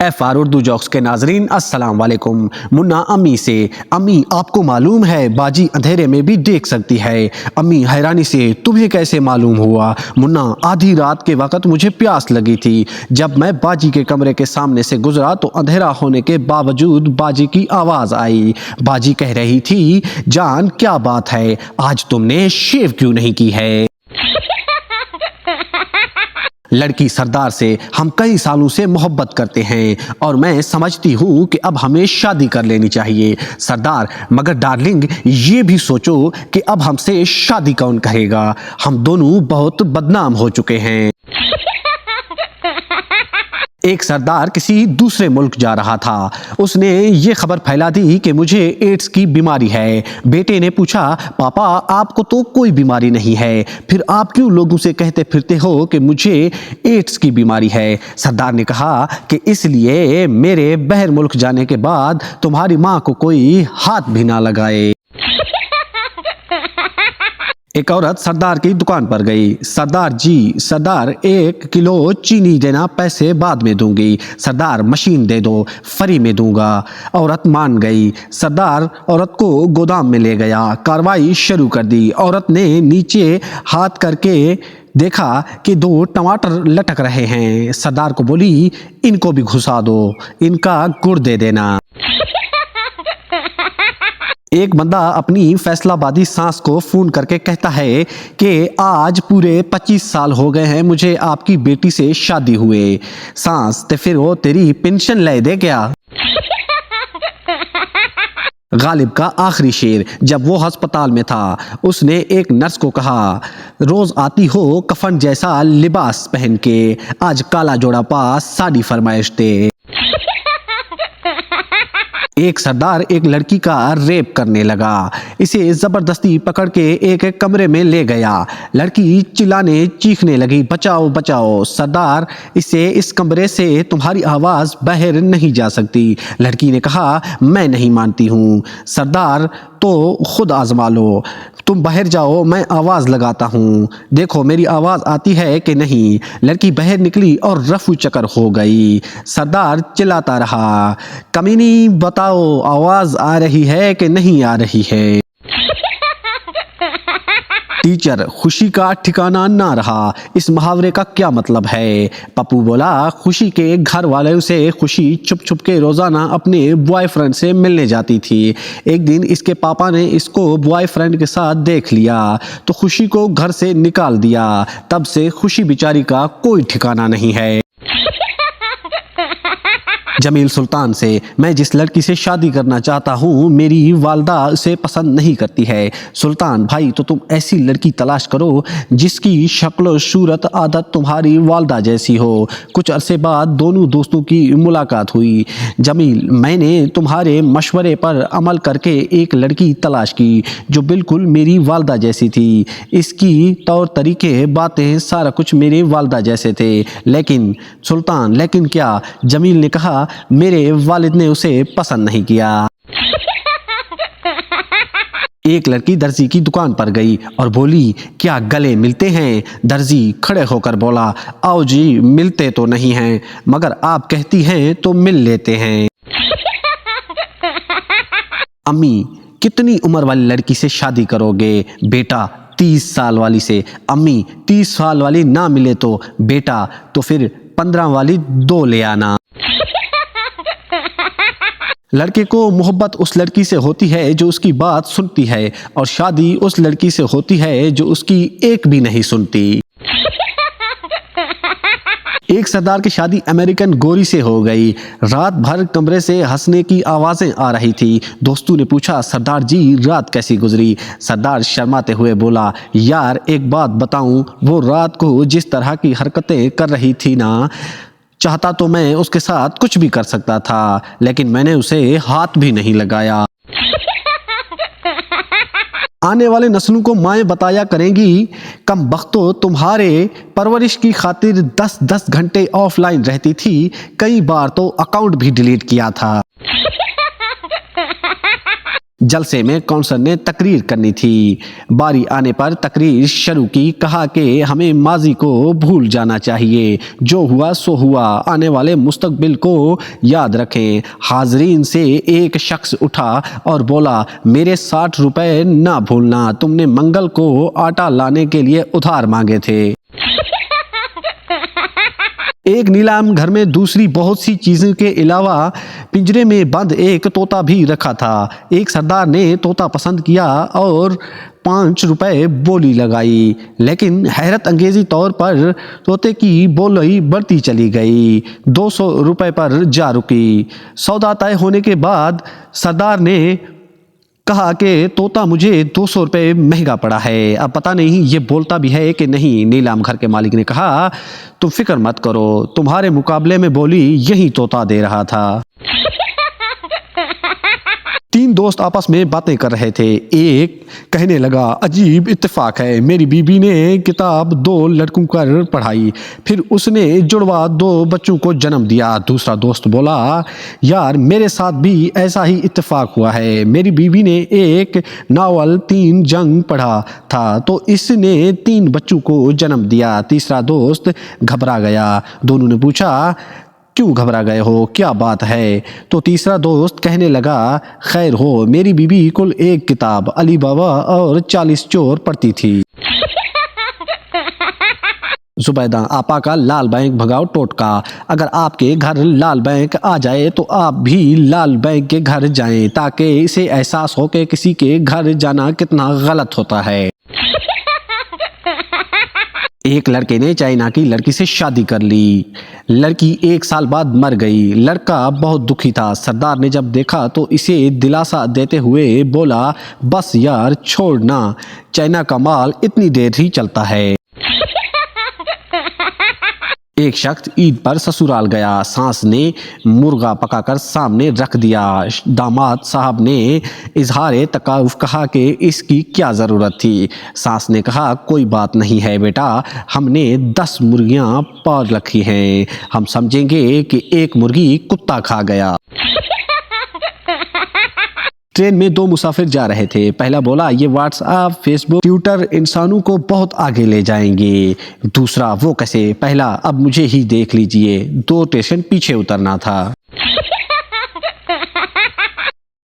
FR Urdu jocks के नाजरीन अस्सलाम वालेकुम। मुन्ना अम्मी से, अम्मी आपको मालूम है बाजी अंधेरे में भी देख सकती है। अम्मी हैरानी से, तुम्हें कैसे मालूम हुआ? मुन्ना, आधी रात के वक्त मुझे प्यास लगी थी। जब मैं बाजी के कमरे के सामने से गुजरा तो अंधेरा होने के बावजूद बाजी की आवाज़ आई। बाजी कह रही थी, जान क्या बात है, आज तुमने शेव क्यों नहीं की है? लड़की सरदार से, हम कई सालों से मोहब्बत करते हैं और मैं समझती हूँ कि अब हमें शादी कर लेनी चाहिए। सरदार, मगर डार्लिंग ये भी सोचो कि अब हमसे शादी कौन करेगा? हम दोनों बहुत बदनाम हो चुके हैं। एक सरदार किसी दूसरे मुल्क जा रहा था। उसने ये खबर फैला दी कि मुझे एड्स की बीमारी है। बेटे ने पूछा, पापा आपको तो कोई बीमारी नहीं है, फिर आप क्यों लोगों से कहते फिरते हो कि मुझे एड्स की बीमारी है? सरदार ने कहा कि इसलिए मेरे बहर मुल्क जाने के बाद तुम्हारी माँ को कोई हाथ भी ना लगाए। एक औरत सरदार की दुकान पर गई। सरदार जी, सरदार 1 किलो चीनी देना, पैसे बाद में दूंगी। सरदार, मशीन दे दो, फ्री में दूंगा। औरत मान गई। सरदार औरत को गोदाम में ले गया, कार्रवाई शुरू कर दी। औरत ने नीचे हाथ करके देखा कि 2 टमाटर लटक रहे हैं। सरदार को बोली, इनको भी घुसा दो, इनका गुड़ दे देना। एक बंदा अपनी फैसलाबादी सास को फ़ोन करके कहता है कि आज पूरे 25 साल हो गए हैं मुझे आपकी बेटी से शादी हुए। सास, तो फिर वो तेरी पेंशन ले दे क्या? गालिब का आखिरी शेर, जब वो अस्पताल में था उसने एक नर्स को कहा, रोज़ आती हो कफन जैसा लिबास पहन के, आज काला जोड़ा पास साड़ी फरमाइश दे। एक सरदार एक लड़की का रेप करने लगा। इसे जबरदस्ती पकड़ के एक कमरे में ले गया। लड़की चिल्लाने चीखने लगी, बचाओ बचाओ। सरदार, इसे इस कमरे से तुम्हारी आवाज़ बाहर नहीं जा सकती। लड़की ने कहा, मैं नहीं मानती हूँ। सरदार, तो खुद आजमा लो, तुम बाहर जाओ, मैं आवाज़ लगाता हूँ, देखो मेरी आवाज़ आती है कि नहीं। लड़की बाहर निकली और रफू चक्कर हो गई। सरदार चिल्लाता रहा, कमीनी बताओ आवाज़ आ रही है कि नहीं आ रही है? टीचर, खुशी का ठिकाना ना रहा, इस मुहावरे का क्या मतलब है? पप्पू बोला, खुशी के घर वालों से खुशी छुप छुप के रोज़ाना अपने बॉयफ्रेंड से मिलने जाती थी। एक दिन इसके पापा ने इसको बॉयफ्रेंड के साथ देख लिया तो खुशी को घर से निकाल दिया। तब से खुशी बेचारी का कोई ठिकाना नहीं है। जमील सुल्तान से, मैं जिस लड़की से शादी करना चाहता हूँ मेरी वालदा उसे पसंद नहीं करती है। सुल्तान भाई, तो तुम ऐसी लड़की तलाश करो जिसकी शक्ल सूरत आदत तुम्हारी वालदा जैसी हो। कुछ अरसे बाद दोनों दोस्तों की मुलाकात हुई। जमील, मैंने तुम्हारे मशवरे पर अमल करके एक लड़की तलाश की जो बिल्कुल मेरी वालदा जैसी थी। इसकी तौर तरीके, बातें, सारा कुछ मेरे वालदा जैसे थे। लेकिन सुल्तान, लेकिन क्या? जमील ने कहा, मेरे वालिद ने उसे पसंद नहीं किया। एक लड़की दर्जी की दुकान पर गई और बोली, क्या गले मिलते हैं? दर्जी खड़े होकर बोला, आओ जी, मिलते तो नहीं हैं, मगर आप कहती हैं तो मिल लेते हैं। अम्मी, कितनी उम्र वाली लड़की से शादी करोगे? बेटा, 30 साल वाली से। अम्मी, 30 साल वाली ना मिले तो? बेटा, तो फिर 15 वाली 2 ले आना। लड़के को मोहब्बत उस लड़की से होती है जो उसकी बात सुनती है और शादी उस लड़की से होती है जो उसकी एक भी नहीं सुनती। एक सरदार की शादी अमेरिकन गोरी से हो गई। रात भर कमरे से हंसने की आवाज़ें आ रही थी। दोस्तों ने पूछा, सरदार जी रात कैसी गुजरी? सरदार शर्माते हुए बोला, यार एक बात बताऊं, वो रात को जिस तरह की हरकतें कर रही थी ना, चाहता तो मैं उसके साथ कुछ भी कर सकता था, लेकिन मैंने उसे हाथ भी नहीं लगाया। आने वाले नस्लों को माएँ बताया करेंगी, कम बख्तो तुम्हारे परवरिश की खातिर 10-10 घंटे ऑफलाइन रहती थी, कई बार तो अकाउंट भी डिलीट किया था। जलसे में कौंसल ने तकरीर करनी थी। बारी आने पर तकरीर शुरू की। कहा कि हमें माजी को भूल जाना चाहिए, जो हुआ सो हुआ, आने वाले मुस्तकबिल को याद रखें। हाजरीन से एक शख्स उठा और बोला, मेरे 60 रुपए ना भूलना, तुमने मंगल को आटा लाने के लिए उधार मांगे थे। एक नीलाम घर में दूसरी बहुत सी चीज़ों के अलावा पिंजरे में बंद एक तोता भी रखा था। एक सरदार ने तोता पसंद किया और 5 रुपए बोली लगाई, लेकिन हैरत अंगेजी तौर पर तोते की बोली बढ़ती चली गई, 200 रुपए पर जा रुकी। सौदा तय होने के बाद सरदार ने कहा कि तोता मुझे 200 रुपये महंगा पड़ा है, अब पता नहीं ये बोलता भी है कि नहीं। नीलाम घर के मालिक ने कहा, तुम फिक्र मत करो, तुम्हारे मुकाबले में बोली यही तोता दे रहा था। 3 दोस्त आपस में बातें कर रहे थे। एक कहने लगा, अजीब इत्तेफाक है, मेरी बीबी ने किताब 2 लड़कों कर पढ़ाई, फिर उसने जुड़वा 2 बच्चों को जन्म दिया। दूसरा दोस्त बोला, यार मेरे साथ भी ऐसा ही इत्तेफाक हुआ है, मेरी बीबी ने एक नावल 3 जंग पढ़ा था तो इसने 3 बच्चों को जन्म दिया। तीसरा दोस्त घबरा गया। दोनों ने पूछा, क्यों घबरा गए हो, क्या बात है? तो तीसरा दोस्त कहने लगा, खैर हो, मेरी बीबी कुल 1 किताब अली बाबा और 40 चोर पढ़ती थी। जुबैदा आपा का लाल बैंक भगाओ टोटका। अगर आपके घर लाल बैंक आ जाए तो आप भी लाल बैंक के घर जाएं, ताकि इसे एहसास हो कि किसी के घर जाना कितना गलत होता है। एक लड़के ने चाइना की लड़की से शादी कर ली। लड़की 1 साल बाद मर गई। लड़का बहुत दुखी था। सरदार ने जब देखा तो इसे दिलासा देते हुए बोला, बस यार छोड़ना, चाइना का माल इतनी देर ही चलता है। एक शख्स ईद पर ससुराल गया। सास ने मुर्गा पकाकर सामने रख दिया। दामाद साहब ने इजहार तकाउफ कहा कि इसकी क्या ज़रूरत थी। सास ने कहा, कोई बात नहीं है बेटा, हमने 10 मुर्गियां पाल रखी हैं, हम समझेंगे कि एक मुर्गी कुत्ता खा गया। ट्रेन में 2 मुसाफिर जा रहे थे। पहला बोला, ये व्हाट्सएप, फेसबुक, ट्विटर इंसानों को बहुत आगे ले जाएंगे। दूसरा, वो कैसे? पहला, अब मुझे ही देख लीजिए, 2 स्टेशन पीछे उतरना था।